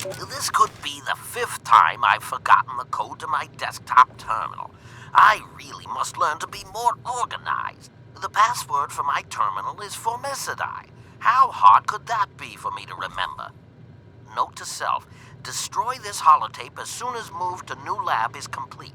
This could be the 5th time I've forgotten the code to my desktop terminal. I really must learn to be more organized. The password for my terminal is Formicidae. How hard could that be for me to remember? Note to self, destroy this holotape as soon as move to new lab is complete.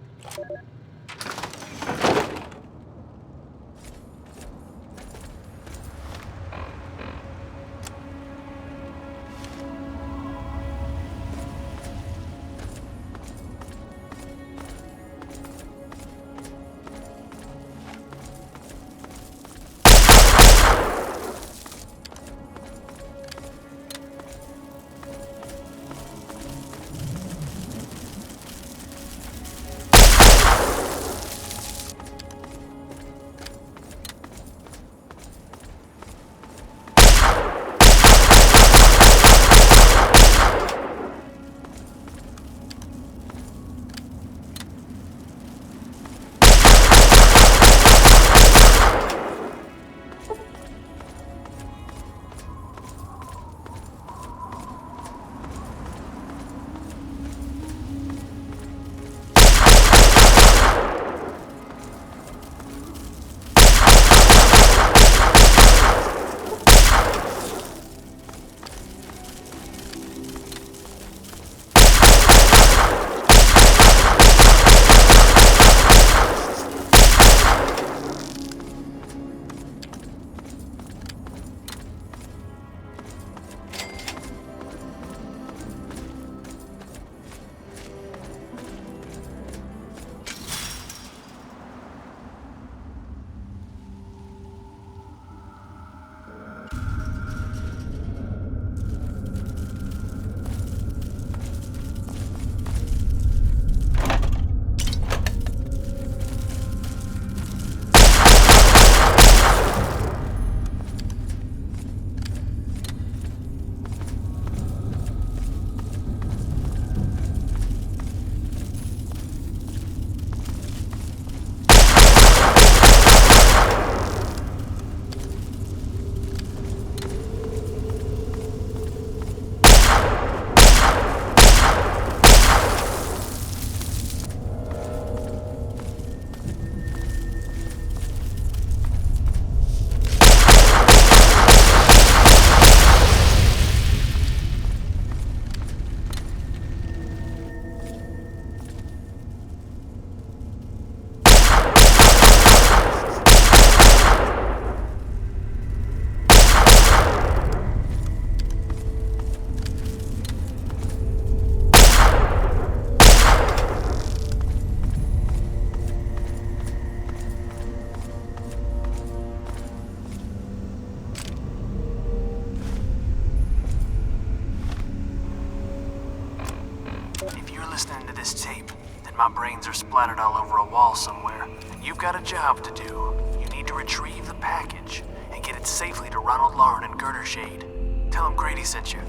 Listening to this tape, then my brains are splattered all over a wall somewhere, and you've got a job to do. You need to retrieve the package and get it safely to Ronald Lauren and Girder Shade. Tell him Grady sent you.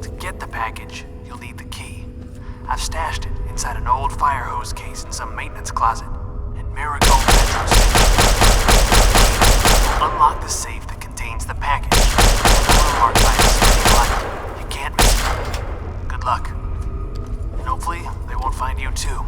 To get the package, you'll need the key. I've stashed it inside an old fire hose case in some maintenance closet in Marigold Metro Station. Unlock the safe that contains the package. Marked by a spinning light. You can't miss it. Good luck. Hopefully, they won't find you too.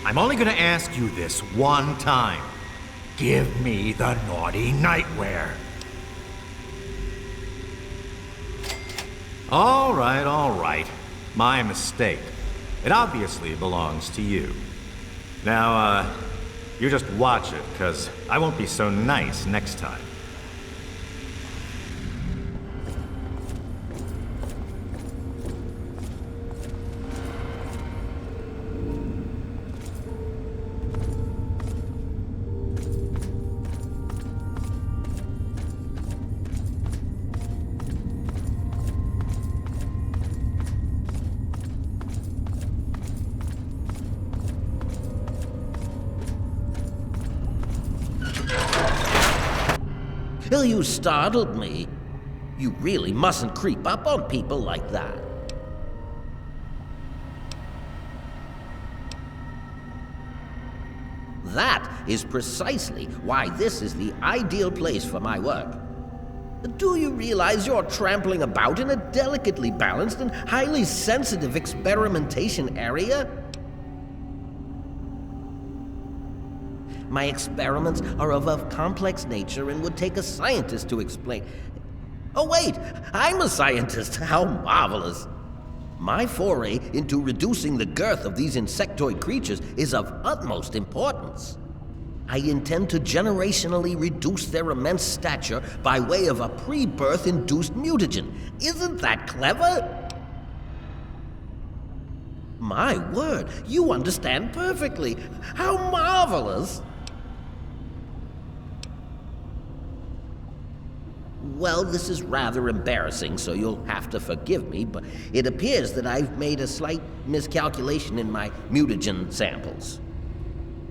I'm only gonna ask you this one time. Give me the naughty nightwear. All right. My mistake. It obviously belongs to you. Now, you just watch it, 'cause I won't be so nice next time. You startled me. You really mustn't creep up on people like that. That is precisely why this is the ideal place for my work. Do you realize you're trampling about in a delicately balanced and highly sensitive experimentation area? My experiments are of a complex nature and would take a scientist to explain. Oh wait, I'm a scientist. How marvelous. My foray into reducing the girth of these insectoid creatures is of utmost importance. I intend to generationally reduce their immense stature by way of a pre-birth induced mutagen. Isn't that clever? My word, you understand perfectly. How marvelous! Well, this is rather embarrassing, so you'll have to forgive me, but it appears that I've made a slight miscalculation in my mutagen samples.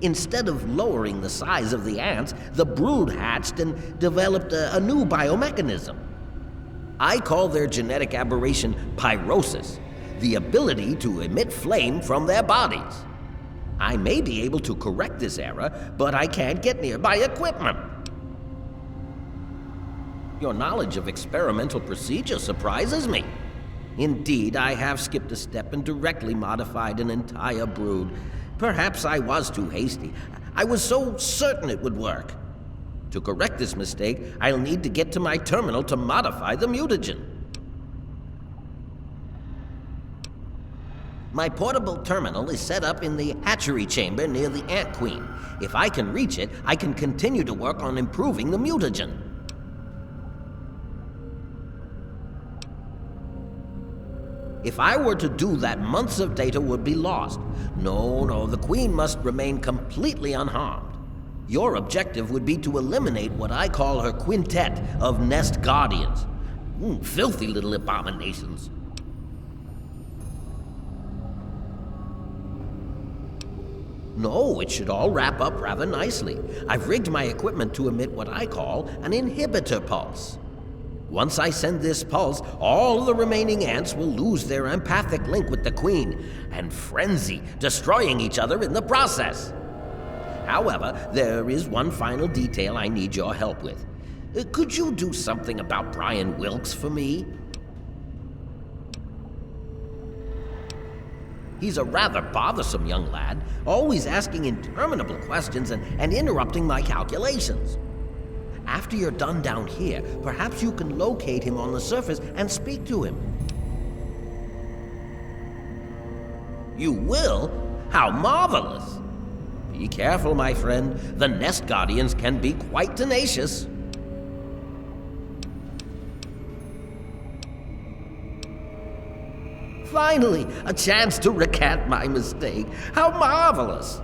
Instead of lowering the size of the ants, the brood hatched and developed a new biomechanism. I call their genetic aberration pyrosis, the ability to emit flame from their bodies. I may be able to correct this error, but I can't get near my equipment. Your knowledge of experimental procedure surprises me. Indeed, I have skipped a step and directly modified an entire brood. Perhaps I was too hasty. I was so certain it would work. To correct this mistake, I'll need to get to my terminal to modify the mutagen. My portable terminal is set up in the hatchery chamber near the Ant Queen. If I can reach it, I can continue to work on improving the mutagen. If I were to do that, months of data would be lost. No, the Queen must remain completely unharmed. Your objective would be to eliminate what I call her quintet of nest guardians. Filthy little abominations. No, it should all wrap up rather nicely. I've rigged my equipment to emit what I call an inhibitor pulse. Once I send this pulse, all the remaining ants will lose their empathic link with the Queen and frenzy, destroying each other in the process. However, there is one final detail I need your help with. Could you do something about Brian Wilkes for me? He's a rather bothersome young lad, always asking interminable questions and interrupting my calculations. After you're done down here, perhaps you can locate him on the surface and speak to him. You will? How marvelous! Be careful, my friend. The nest guardians can be quite tenacious. Finally, a chance to recant my mistake. How marvelous!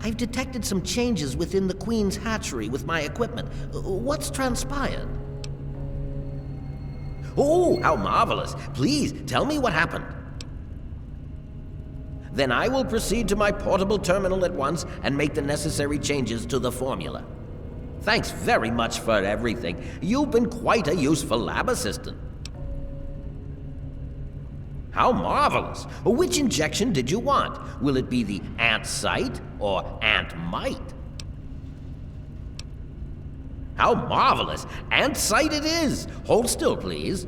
I've detected some changes within the Queen's hatchery with my equipment. What's transpired? Oh, how marvelous. Please, tell me what happened. Then I will proceed to my portable terminal at once and make the necessary changes to the formula. Thanks very much for everything. You've been quite a useful lab assistant. How marvelous! Which injection did you want? Will it be the ant-site or ant-mite? How marvelous! Ant-site it is! Hold still, please.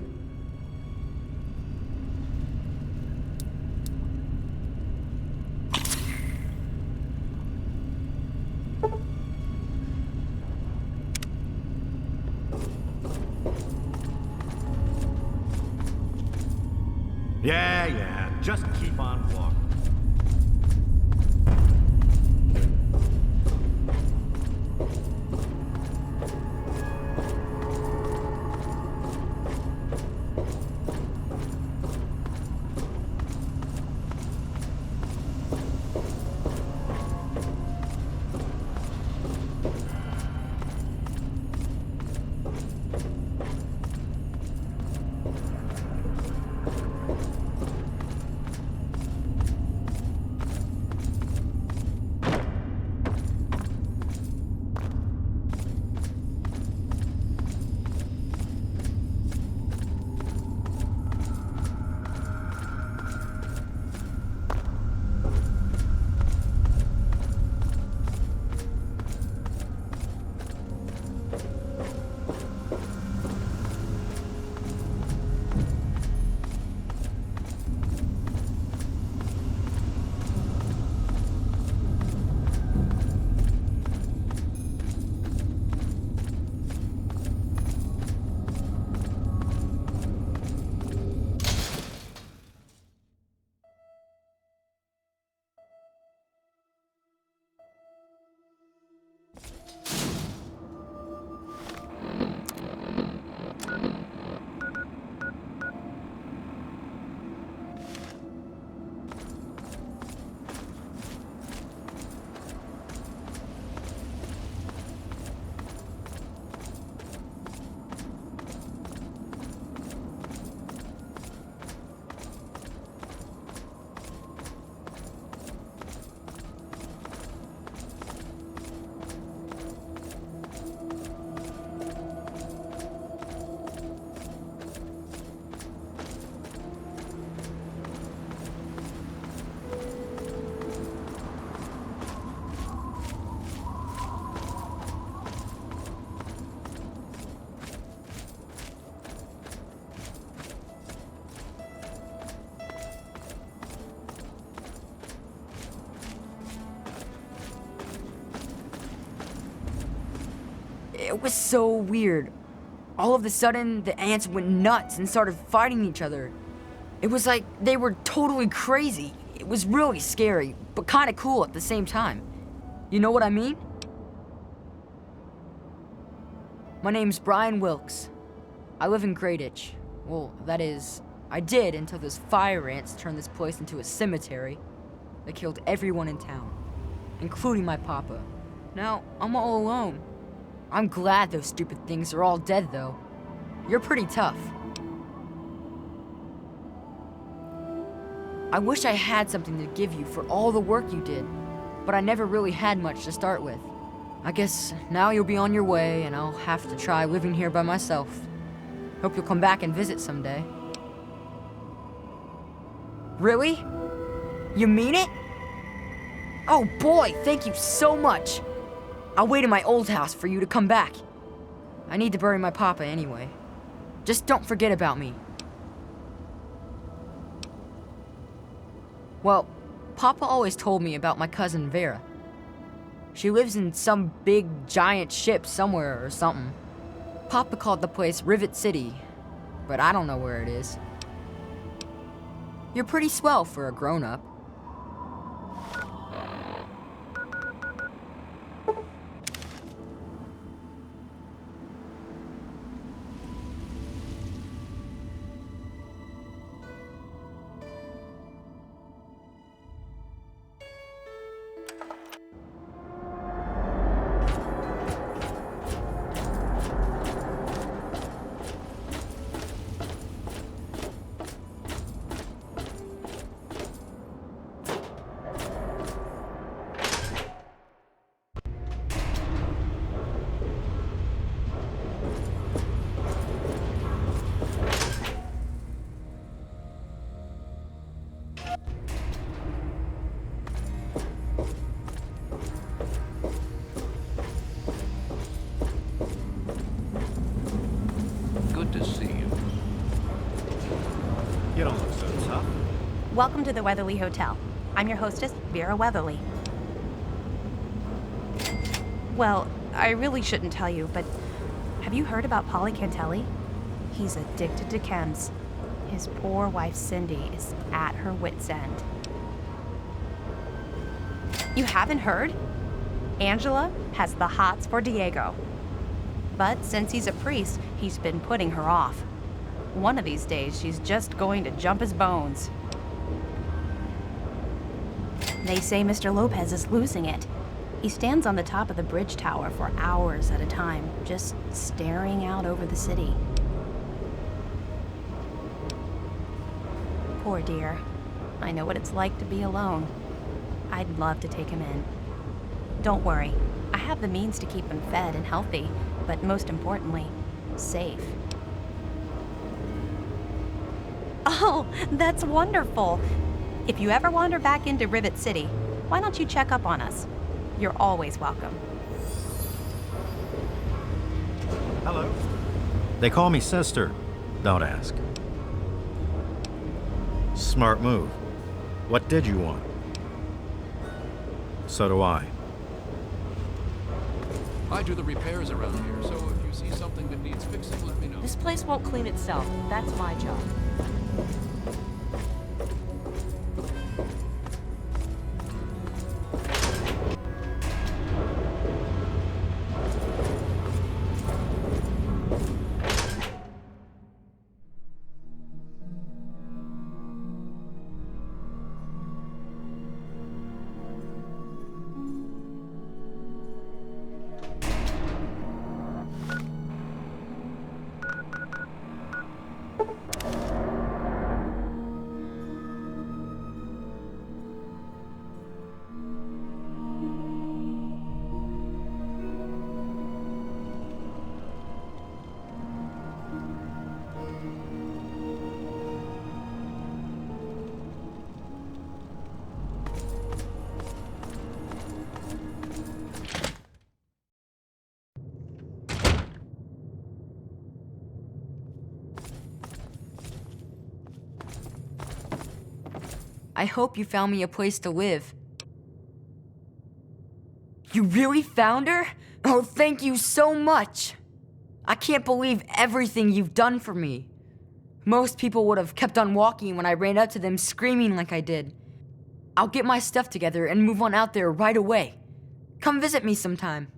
Yeah, just keep on walking. It was so weird. All of a sudden, the ants went nuts and started fighting each other. It was like they were totally crazy. It was really scary, but kind of cool at the same time. You know what I mean? My name's Brian Wilkes. I live in Greyditch. Well, that is, I did until those fire ants turned this place into a cemetery. They killed everyone in town, including my papa. Now, I'm all alone. I'm glad those stupid things are all dead, though. You're pretty tough. I wish I had something to give you for all the work you did, but I never really had much to start with. I guess now you'll be on your way, and I'll have to try living here by myself. Hope you'll come back and visit someday. Really? You mean it? Oh boy, thank you so much. I'll wait in my old house for you to come back. I need to bury my papa anyway. Just don't forget about me. Well, Papa always told me about my cousin Vera. She lives in some big giant ship somewhere or something. Papa called the place Rivet City, but I don't know where it is. You're pretty swell for a grown-up. Welcome to the Weatherly Hotel. I'm your hostess, Vera Weatherly. Well, I really shouldn't tell you, but have you heard about Polly Cantelli? He's addicted to chems. His poor wife, Cindy, is at her wit's end. You haven't heard? Angela has the hots for Diego. But since he's a priest, he's been putting her off. One of these days, she's just going to jump his bones. They say Mr. Lopez is losing it. He stands on the top of the bridge tower for hours at a time, just staring out over the city. Poor dear. I know what it's like to be alone. I'd love to take him in. Don't worry. I have the means to keep him fed and healthy, but most importantly, safe. Oh, that's wonderful. If you ever wander back into Rivet City, why don't you check up on us? You're always welcome. Hello. They call me sister. Don't ask. Smart move. What did you want? So do I. I do the repairs around here, so if you see something that needs fixing, let me know. This place won't clean itself. That's my job. I hope you found me a place to live. You really found her? Oh, thank you so much. I can't believe everything you've done for me. Most people would have kept on walking when I ran up to them screaming like I did. I'll get my stuff together and move on out there right away. Come visit me sometime.